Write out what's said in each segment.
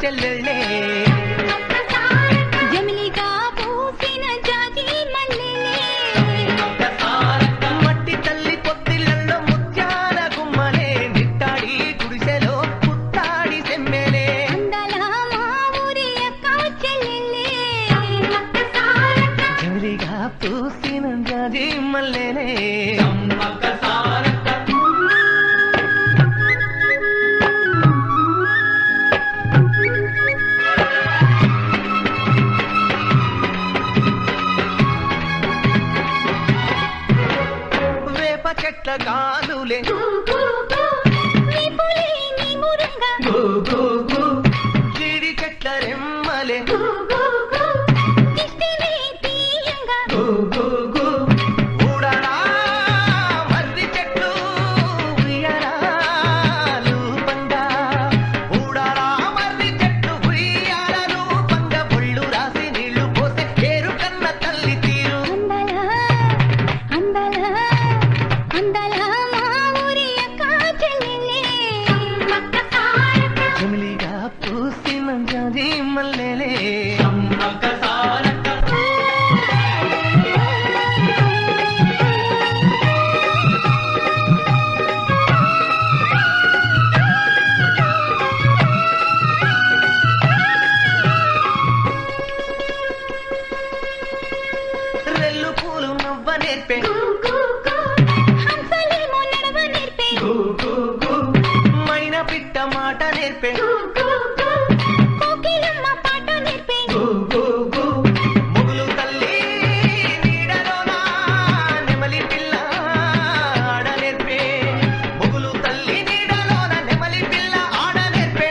చెల్లెళ్ళే జమిలిగా పూసిన జాజి మల్లెలే మట్టి తల్లి పొత్తిళ్లలో ముత్యాల గుమ్మలే నిట్టాడి గుడిసెలో పుత్తాడి సెమ్మెలే అందాల మా ఊరి అక్క చెల్లెలే జమిలిగా పూసిన జాజి మల్లెలే చెట్ల కాదులే జీడి చెట్ల రెమ్మలే ఊడరా మర్రి చెట్లు ఉయ్యారాలు పండ ఊడరా మర్రి చెట్లు ఉయ్యారాలు పండ ఒళ్ళు రాసి నీళ్లు పోసే పేరు కన్న తల్లి తీరు జమిలిగా పూసిన జాజి మల్లెలే రెల్లు పూలు నవ్వ నేర్పే మైనా పిట్ట మాట నేర్పే ముగులు తల్లి నీడలోన నెమలి పిల్ల ఆడ నేర్పే ముగులు తల్లి నీడలోన నెమలి పిల్ల ఆడ నేర్పే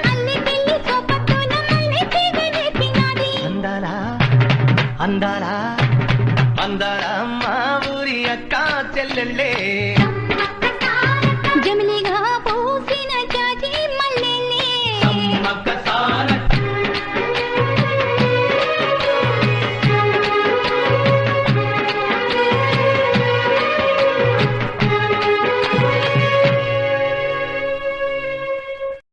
అందాలా అందాలా అందాలా మా ఊరి అక్క చెల్లెళ్ళే